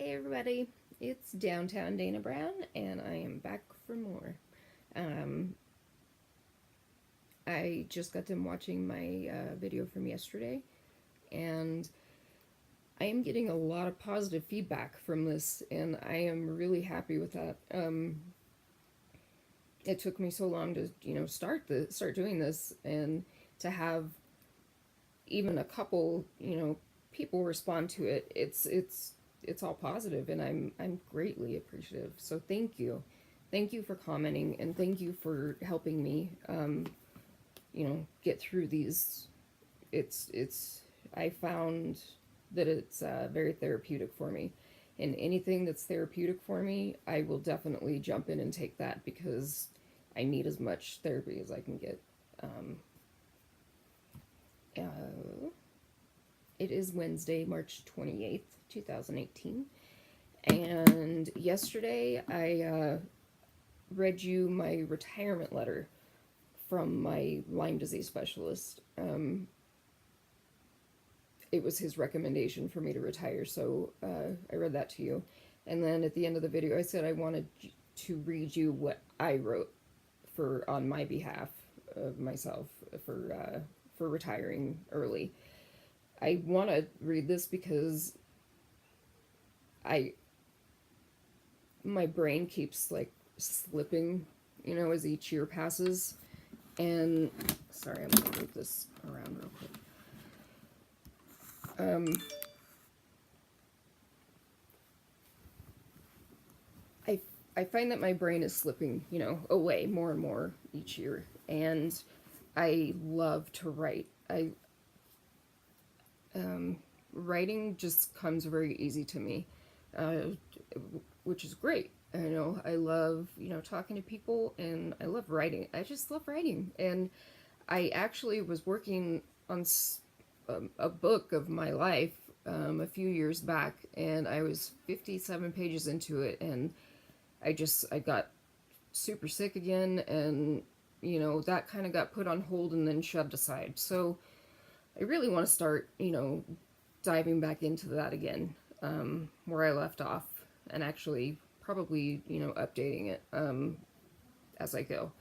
Hey everybody, it's Downtown Dana Brown, and I am back for more. Um, I just got done watching my video from yesterday, and I am getting a lot of positive feedback from this, and I am really happy with that. It took me so long to, start doing this, and to have even a couple, people respond to it. It's all positive, and I'm greatly appreciative. So thank you for commenting, and thank you for helping me, get through these. It's I found that it's very therapeutic for me, and anything that's therapeutic for me, I will definitely jump in and take that because I need as much therapy as I can get. Um, uh, it is Wednesday, March 28th, 2018. And yesterday I read you my retirement letter from my Lyme disease specialist. It was his recommendation for me to retire, so I read that to you. And then at the end of the video, I said I wanted to read you what I wrote for on my behalf of myself for retiring early. I want to read this because I my brain keeps like slipping, as each year passes. And sorry, I'm gonna move this around real quick. I I find that my brain is slipping, away more and more each year, and I love to write. I Writing just comes very easy to me, uh, which is great. I love, talking to people, and I love writing. I just love writing. And I actually was working on a book of my life a few years back, and I was 57 pages into it, and I got super sick again, and, that kind of got put on hold and then shoved aside. So I really want to start, diving back into that again, where I left off, and actually probably, updating it as I go.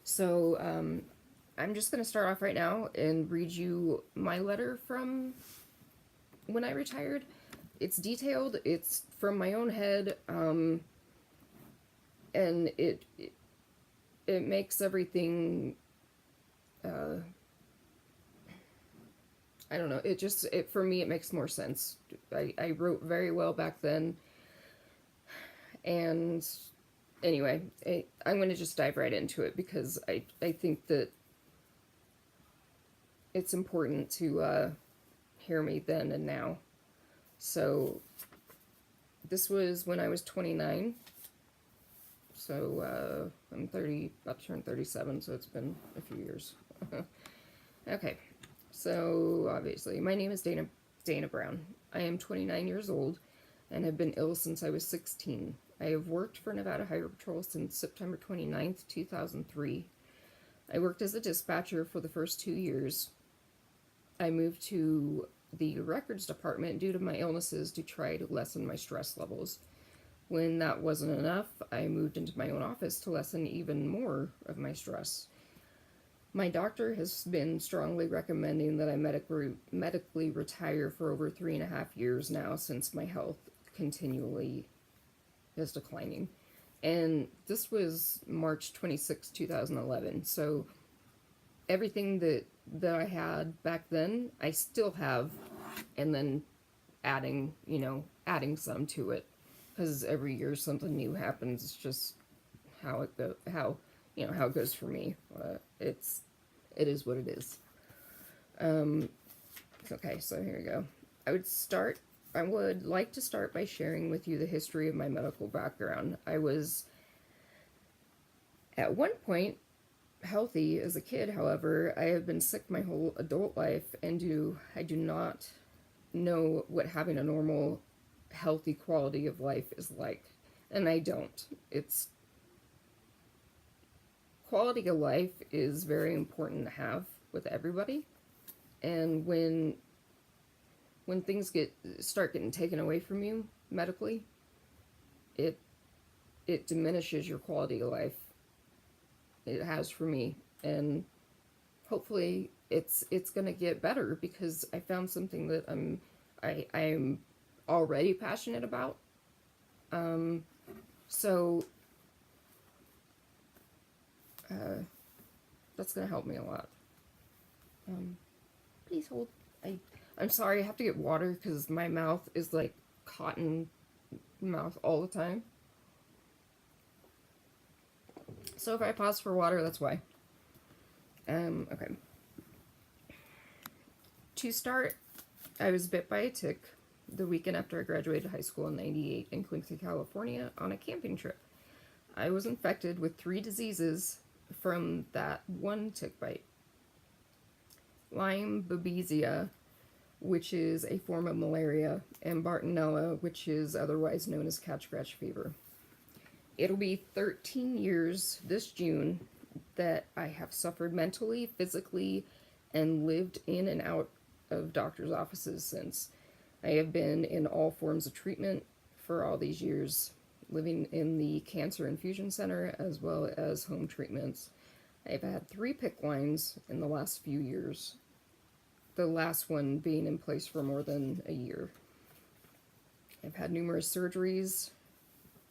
So I'm just going to start off right now and read you my letter from when I retired. It's detailed, it's from my own head, and it makes everything, I don't know, for me, it makes more sense. I wrote very well back then, and anyway, I'm going to just dive right into it because I think that it's important to hear me then and now. So this was when I was 29. So I'm 30, about to turn 37, so it's been a few years. Okay, so obviously my name is Dana Brown. I am 29 years old and have been ill since I was 16. I have worked for Nevada Highway Patrol since September 29th, 2003. I worked as a dispatcher for the first 2 years. I moved to the records department due to my illnesses to try to lessen my stress levels. When that wasn't enough, I moved into my own office to lessen even more of my stress. My doctor has been strongly recommending that I medically retire for over 3.5 years now, since my health continually is declining. And this was March 26, 2011. So everything that I had back then, I still have, and then adding some to it, because every year something new happens. It's just how it goes for me. It is what it is. Okay, so here we go. I would like to start by sharing with you the history of my medical background. I was at one point healthy as a kid. However, I have been sick my whole adult life, and I do not know what having a normal, healthy quality of life is like. And I don't. Quality of life is very important to have with everybody. And when things start getting taken away from you medically, it it diminishes your quality of life. It has for me, and hopefully it's gonna get better because I found something that I'm already passionate about. So that's gonna help me a lot. Please hold. I'm sorry, I have to get water because my mouth is like cotton mouth all the time. So if I pause for water, that's why. Okay. To start, I was bit by a tick the weekend after I graduated high school in '98 in Quincy, California on a camping trip. I was infected with 3 diseases from that one tick bite. Lyme babesia, which is a form of malaria, and Bartonella, which is otherwise known as cat scratch fever. It'll be 13 years this June that I have suffered mentally, physically, and lived in and out of doctor's offices since. I have been in all forms of treatment for all these years, living in the Cancer Infusion Center as well as home treatments. I've had 3 PICC lines in the last few years, the last one being in place for more than a year. I've had numerous surgeries,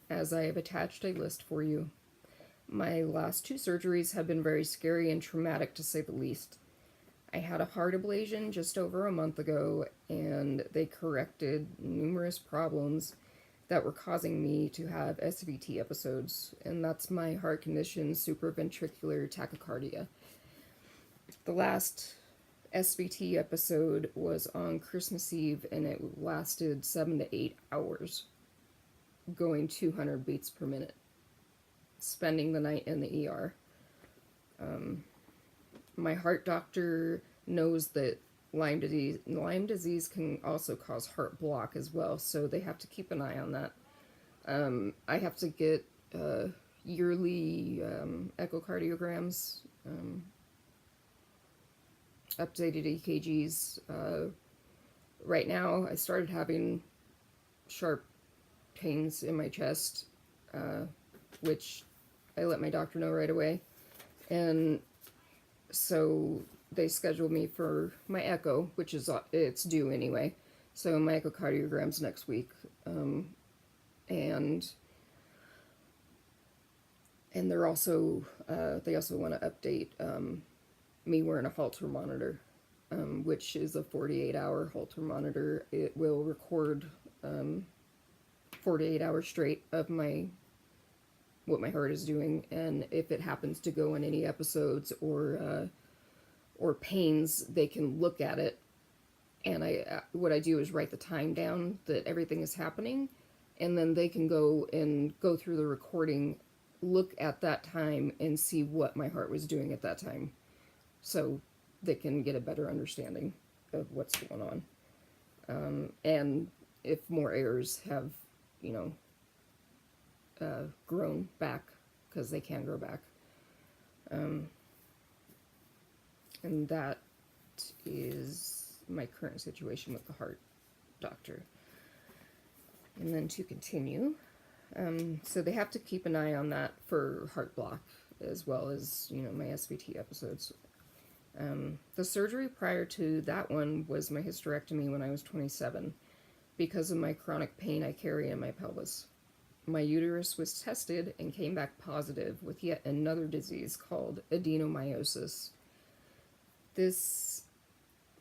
as I have attached a list for you. My last 2 surgeries have been very scary and traumatic to say the least. I had a heart ablation just over a month ago, and they corrected numerous problems that were causing me to have SVT episodes, and that's my heart condition, supraventricular tachycardia. The last SVT episode was on Christmas Eve, and it lasted 7 to 8 hours, going 200 beats per minute, spending the night in the ER. My heart doctor knows that Lyme disease can also cause heart block as well, so they have to keep an eye on that. I have to get yearly echocardiograms, updated EKGs. Right now, I started having sharp pains in my chest, which I let my doctor know right away. And so they scheduled me for my echo, which is, it's due anyway. So my echocardiogram's next week. And they're also, they also want to update me wearing a Holter monitor, which is a 48-hour Holter monitor. It will record 48 hours straight of what my heart is doing, and if it happens to go in any episodes or pains, they can look at it. And what I do is write the time down that everything is happening, and then they can go through the recording, look at that time, and see what my heart was doing at that time, so they can get a better understanding of what's going on. And if more errors have, grown back, because they can grow back. And that is my current situation with the heart doctor. And then to continue, so they have to keep an eye on that for heart block, as well as, my SVT episodes. The surgery prior to that one was my hysterectomy when I was 27, because of my chronic pain I carry in my pelvis. My uterus was tested and came back positive with yet another disease called adenomyosis. This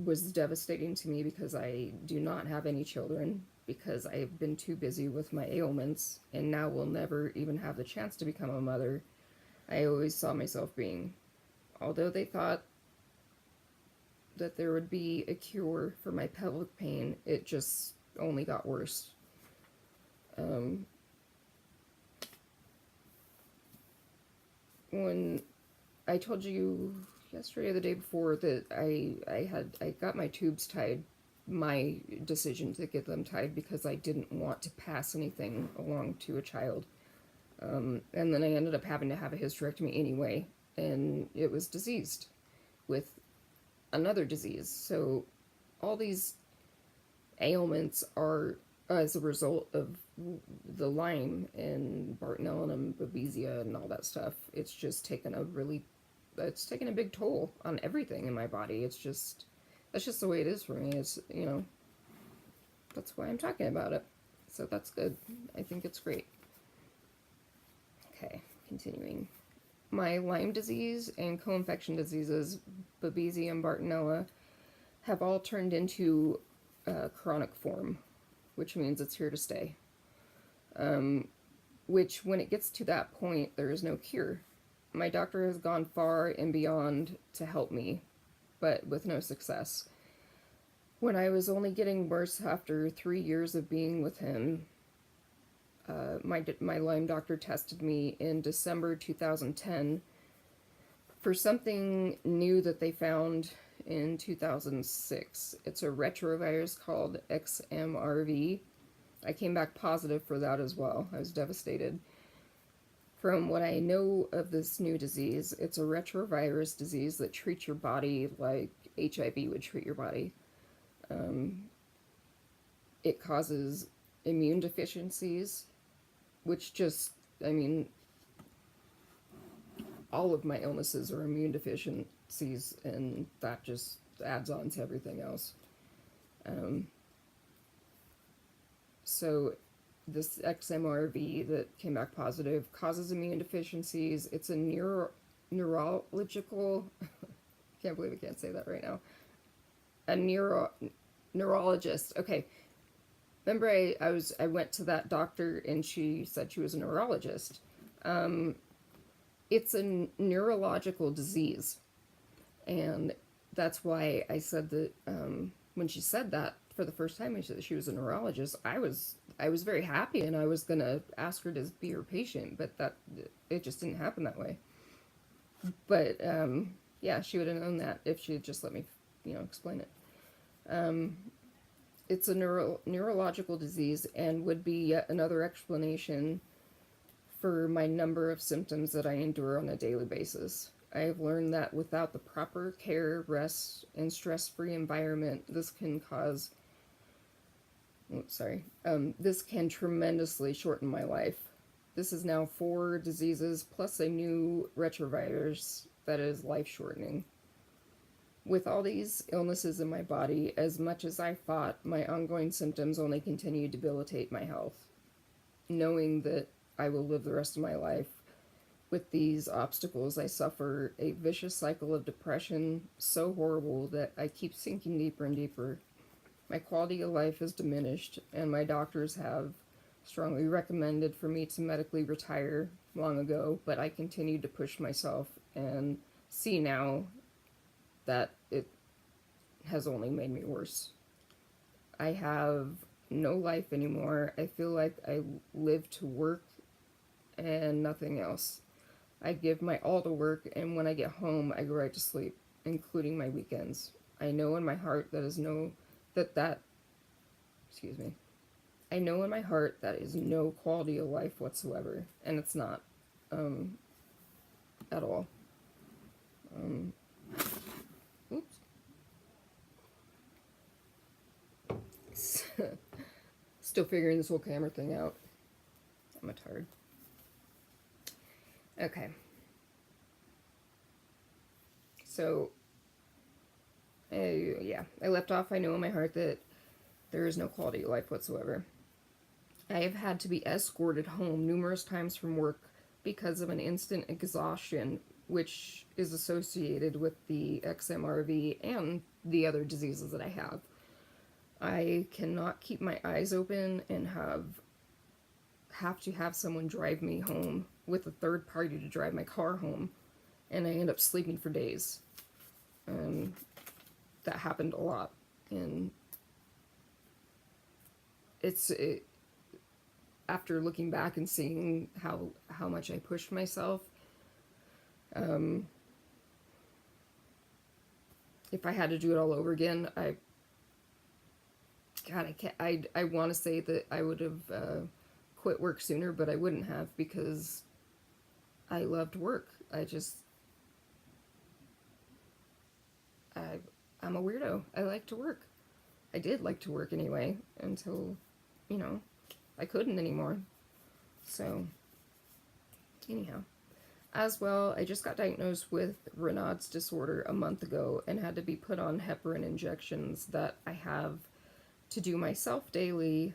was devastating to me because I do not have any children, because I've been too busy with my ailments, and now will never even have the chance to become a mother. I always saw myself being. Although they thought that there would be a cure for my pelvic pain, it just only got worse. When I told you yesterday or the day before that I got my tubes tied, my decision to get them tied because I didn't want to pass anything along to a child. And then I ended up having to have a hysterectomy anyway, and it was diseased with another disease. So all these ailments are as a result of the Lyme and Bartonella and Babesia and all that stuff. It's just taken it's taken a big toll on everything in my body. That's just the way it is for me. It's, that's why I'm talking about it. So that's good. I think it's great. Okay, continuing. My Lyme disease and co-infection diseases, Babesia and Bartonella, have all turned into chronic form, which means it's here to stay. Which, when it gets to that point, there is no cure. My doctor has gone far and beyond to help me, but with no success. When I was only getting worse after 3 years of being with him, my Lyme doctor tested me in December 2010 for something new that they found in 2006. It's a retrovirus called XMRV. I came back positive for that as well. I was devastated. From what I know of this new disease, it's a retrovirus disease that treats your body like HIV would treat your body. It causes immune deficiencies, which just, I mean, all of my illnesses are immune deficiencies, and that just adds on to everything else. So this XMRV that came back positive causes immune deficiencies. It's a neurological, can't believe I can't say that right now. A neurologist. Okay. Remember I went to that doctor and she said she was a neurologist. It's a neurological disease. And that's why I said that when she said that for the first time, she was a neurologist, I was very happy, and I was gonna ask her to be her patient, but it just didn't happen that way. But yeah, she would have known that if she had just let me, explain it. It's a neurological disease and would be yet another explanation for my number of symptoms that I endure on a daily basis. I have learned that without the proper care, rest, and stress-free environment, this can tremendously shorten my life. This is now 4 diseases plus a new retrovirus that is life-shortening. With all these illnesses in my body, as much as I fought, my ongoing symptoms only continue to debilitate my health. Knowing that I will live the rest of my life with these obstacles, I suffer a vicious cycle of depression so horrible that I keep sinking deeper and deeper. My quality of life is diminished, and my doctors have strongly recommended for me to medically retire long ago, but I continue to push myself and see now that it has only made me worse. I have no life anymore. I feel like I live to work and nothing else. I give my all to work, and when I get home, I go right to sleep, including my weekends. I know in my heart I know in my heart that is no quality of life whatsoever, and it's not, at all. Oops. Still figuring this whole camera thing out. I'm tired. Okay. So, I left off. I know in my heart that there is no quality of life whatsoever. I have had to be escorted home numerous times from work because of an instant exhaustion, which is associated with the XMRV and the other diseases that I have. I cannot keep my eyes open and have to have someone drive me home with a third party to drive my car home, and I end up sleeping for days. That happened a lot, and after looking back and seeing how much I pushed myself, if I had to do it all over again, I want to say that I would have quit work sooner, but I wouldn't have, because I loved work. I'm a weirdo. I like to work. I did like to work anyway, until you know, I couldn't anymore. So, anyhow. As well, I just got diagnosed with Raynaud's disorder a month ago and had to be put on heparin injections that I have to do myself daily,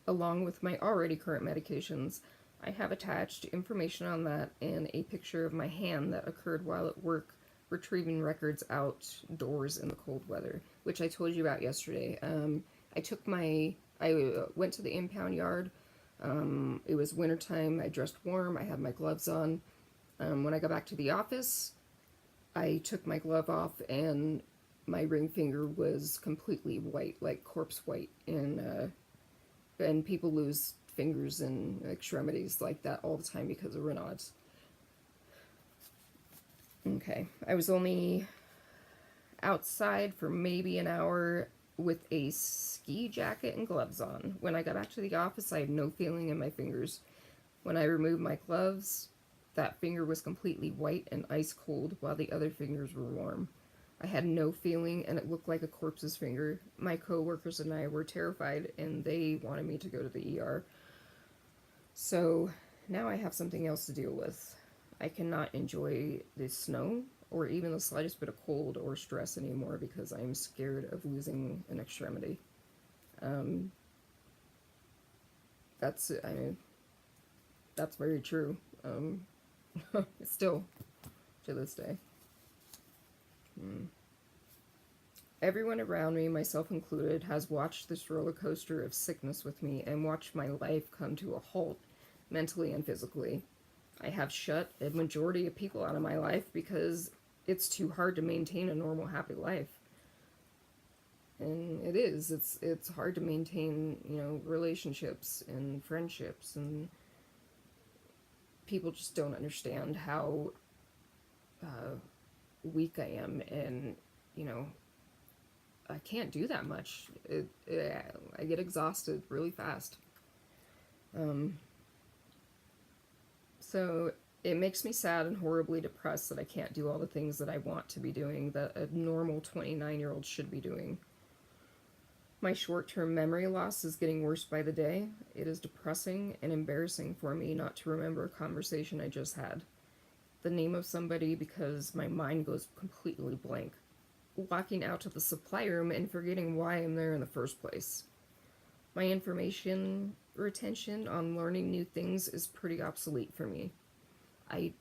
along with my already current medications. I have attached information on that and a picture of my hand that occurred while at work retrieving records outdoors in the cold weather, which I told you about yesterday. I went to the impound yard. It was wintertime. I dressed warm. I had my gloves on. When I got back to the office, I took my glove off and my ring finger was completely white, like corpse white. And people lose fingers and extremities like that all the time because of Raynaud's. Okay, I was only outside for maybe an hour with a ski jacket and gloves on. When I got back to the office, I had no feeling in my fingers. When I removed my gloves, that finger was completely white and ice cold, while the other fingers were warm. I had no feeling, and it looked like a corpse's finger. My co-workers and I were terrified, and they wanted me to go to the ER. So now I have something else to deal with. I cannot enjoy the snow or even the slightest bit of cold or stress anymore because I'm scared of losing an extremity. That's very true. Still, to this day. Everyone around me, myself included, has watched this roller coaster of sickness with me and watched my life come to a halt, mentally and physically. I have shut a majority of people out of my life because it's too hard to maintain a normal, happy life. And it is. It's hard to maintain, relationships and friendships, and people just don't understand how weak I am, and, I can't do that much. I get exhausted really fast. So it makes me sad and horribly depressed that I can't do all the things that I want to be doing, that a normal 29-year-old should be doing. My short-term memory loss is getting worse by the day. It is depressing and embarrassing for me not to remember a conversation I just had, the name of somebody, because my mind goes completely blank, walking out to the supply room and forgetting why I'm there in the first place. My information retention on learning new things is pretty obsolete for me. It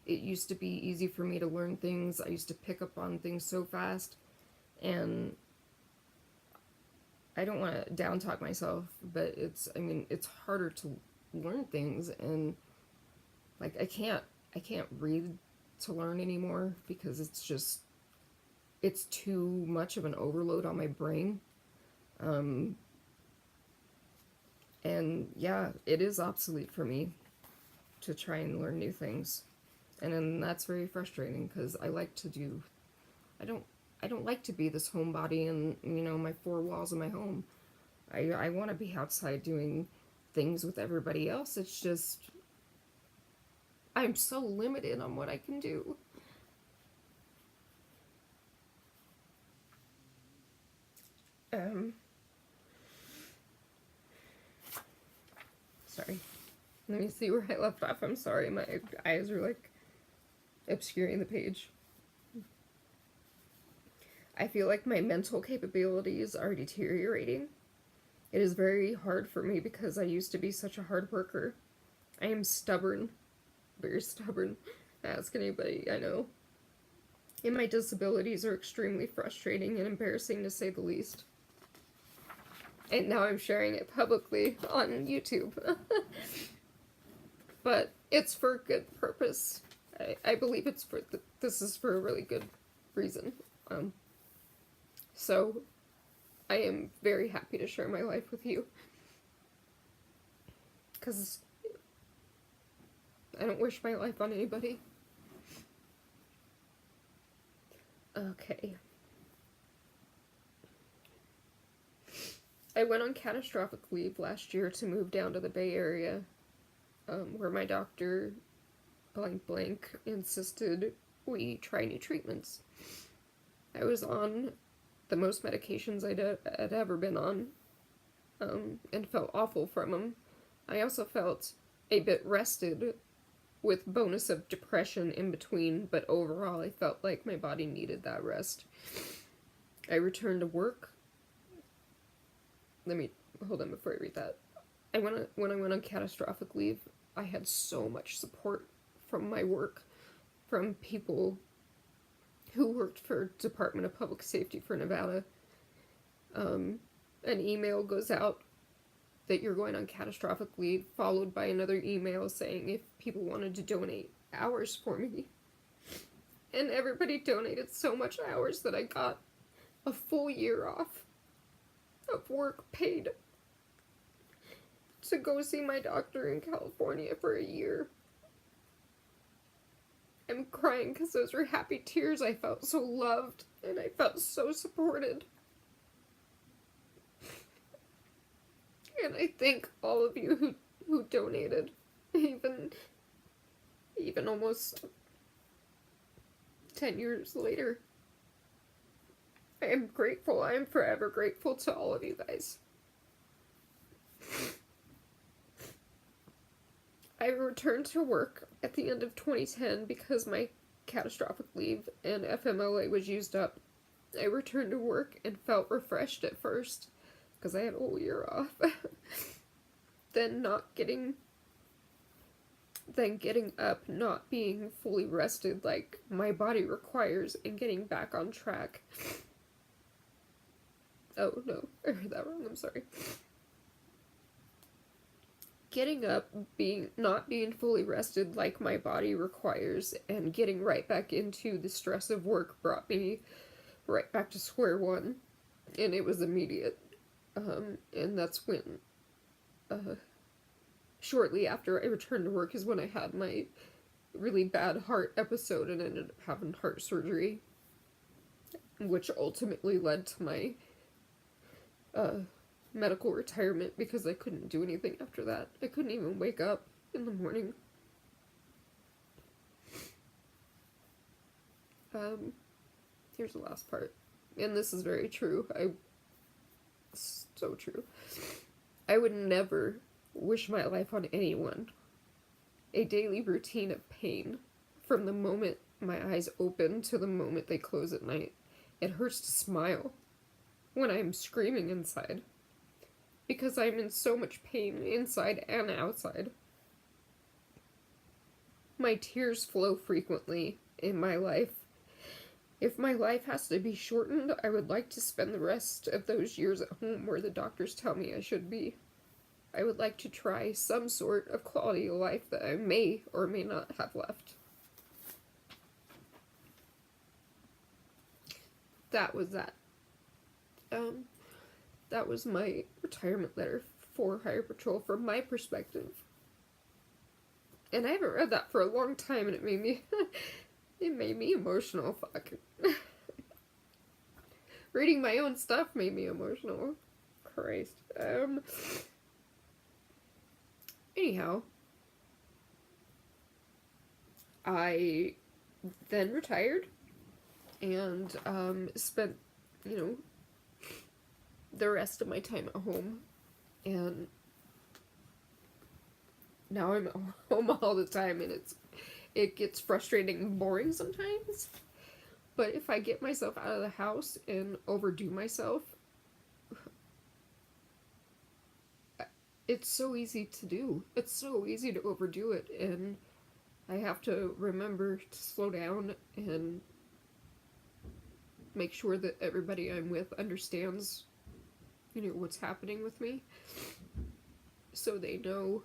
used to be easy for me to learn things. I used to pick up on things so fast, and I don't want to down talk myself, but it's harder to learn things, and like I can't read to learn anymore because it's too much of an overload on my brain. And yeah, it is obsolete for me to try and learn new things. And then that's very frustrating because I don't like to be this homebody in, my four walls of my home. I want to be outside doing things with everybody else. It's just, I'm so limited on what I can do. Sorry. Let me see where I left off. I'm sorry. My eyes are like obscuring the page. I feel like my mental capabilities are deteriorating. It is very hard for me because I used to be such a hard worker. I am stubborn. Very stubborn. Ask anybody I know. And my disabilities are extremely frustrating and embarrassing, to say the least. And now I'm sharing it publicly on YouTube. But it's for a good purpose. I believe this is for a really good reason. So I am very happy to share my life with you. Because I don't wish my life on anybody. Okay. I went on catastrophic leave last year to move down to the Bay Area, where my doctor, blank, insisted we try new treatments. I was on the most medications I'd ever been on, and felt awful from them. I also felt a bit rested with bonus of depression in between, but overall I felt like my body needed that rest. I returned to work. Let me hold on before I read that. When I went on catastrophic leave, I had so much support from my work, from people who worked for Department of Public Safety for Nevada. An email goes out that you're going on catastrophic leave, followed by another email saying if people wanted to donate hours for me. And everybody donated so much hours that I got a full year off of work paid to go see my doctor in California for a year. I'm crying because those were happy tears. I felt so loved and I felt so supported. And I thank all of you who donated, even almost 10 years later. I am grateful. I am forever grateful to all of you guys. I returned to work at the end of 2010 because my catastrophic leave and FMLA was used up. I returned to work and felt refreshed at first because I had a whole year off. Then getting up, not being fully rested like my body requires, and getting back on track. Oh no, I heard that wrong, I'm sorry. Getting up, not being fully rested like my body requires, and getting right back into the stress of work brought me right back to square one, and it was immediate. And that's when, shortly after I returned to work is when I had my really bad heart episode and ended up having heart surgery, which ultimately led to my, medical retirement because I couldn't do anything after that. I couldn't even wake up in the morning. Here's the last part. And this is very true. So true. I would never wish my life on anyone. A daily routine of pain from the moment my eyes open to the moment they close at night. It hurts to smile when I'm screaming inside, because I'm in so much pain inside and outside. My tears flow frequently in my life. If my life has to be shortened, I would like to spend the rest of those years at home where the doctors tell me I should be. I would like to try some sort of quality of life that I may or may not have left. That was that. That was my retirement letter for Higher Patrol from my perspective. And I haven't read that for a long time, and it made me emotional. Fuck. Reading my own stuff made me emotional. Christ. Anyhow, I then retired and spent, the rest of my time at home, and now I'm at home all the time, and it gets frustrating and boring sometimes. But if I get myself out of the house and overdo myself, it's so easy to do. It's so easy to overdo it, and I have to remember to slow down and make sure that everybody I'm with understands, what's happening with me, so they know,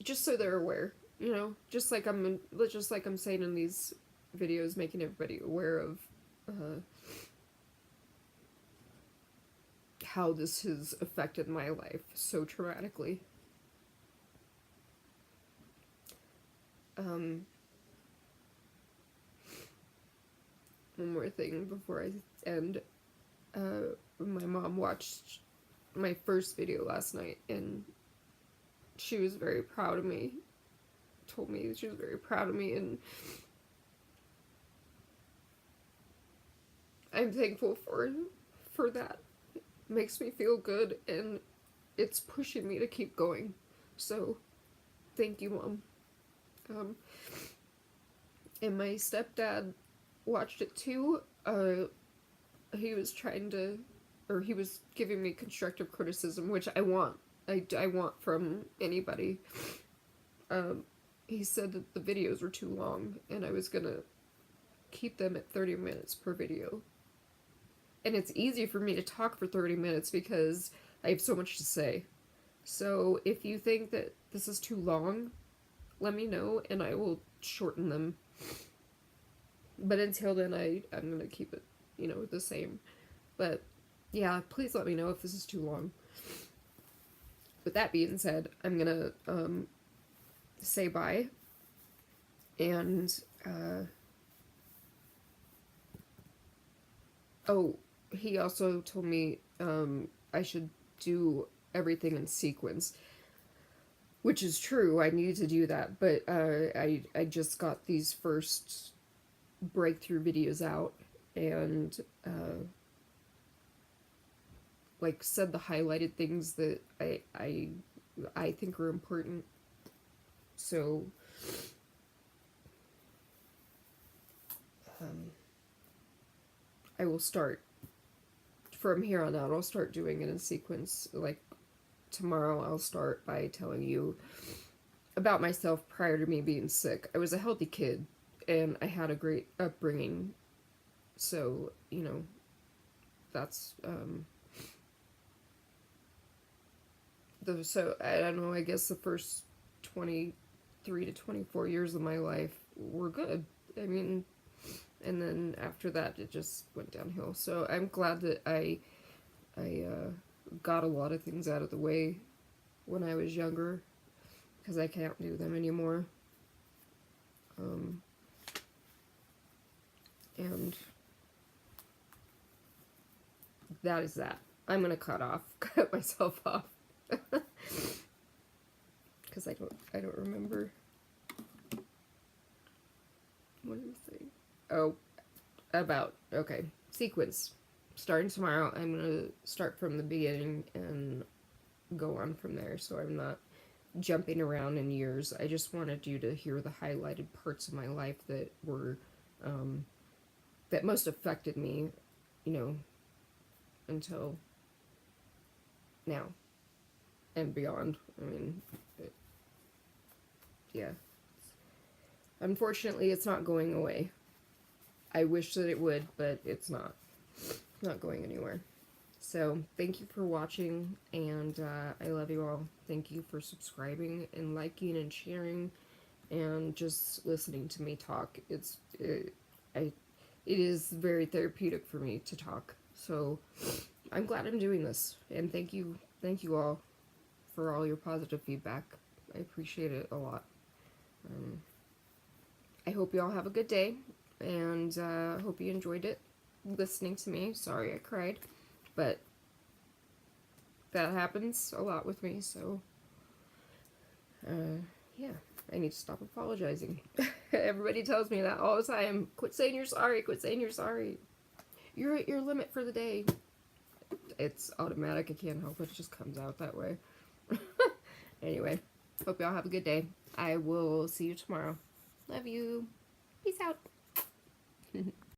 just so they're aware, just like I'm saying in these videos, making everybody aware of how this has affected my life so traumatically. One more thing before I end. My mom watched my first video last night, and she was very proud of me. Told me she was very proud of me, and I'm thankful for for that makes me feel good, and it's pushing me to keep going. So, thank you, Mom. And my stepdad watched it too. He was trying to, or he was giving me constructive criticism, which I want. I want from anybody. He said that the videos were too long, and I was gonna keep them at 30 minutes per video. And it's easy for me to talk for 30 minutes because I have so much to say. So if you think that this is too long, let me know and I will shorten them. But until then, I'm going to keep it, the same. But yeah, please let me know if this is too long. With that being said, I'm going to say bye. And, oh, he also told me I should do everything in sequence, which is true. I need to do that, but I just got these first breakthrough videos out and like said the highlighted things that I think are important. So I will start from here on out. I'll start doing it in sequence. Like tomorrow I'll start by telling you about myself prior to me being sick. I was a healthy kid and I had a great upbringing. So, that's so I don't know, I guess the first 23 to 24 years of my life were good. I mean, and then after that it just went downhill. So I'm glad that I got a lot of things out of the way when I was younger, because I can't do them anymore. And that is that. I'm gonna cut myself off, because I don't remember. What did I say? Oh, okay, sequence. Starting tomorrow, I'm gonna start from the beginning and go on from there, so I'm not jumping around in years. I just wanted you to hear the highlighted parts of my life that were that most affected me, until now and beyond. I mean, yeah. Unfortunately, it's not going away. I wish that it would, but it's not. It's not going anywhere. So, thank you for watching, and I love you all. Thank you for subscribing and liking and sharing and just listening to me talk. It is very therapeutic for me to talk. So, I'm glad I'm doing this, and thank you all for all your positive feedback. I appreciate it a lot. I hope you all have a good day, and I hope you enjoyed it, listening to me. Sorry I cried, but that happens a lot with me, so yeah, I need to stop apologizing. Everybody tells me that all the time. Quit saying you're sorry, quit saying you're sorry. You're at your limit for the day. It's automatic, I can't help it, it just comes out that way. Anyway, hope y'all have a good day. I will see you tomorrow. Love you. Peace out.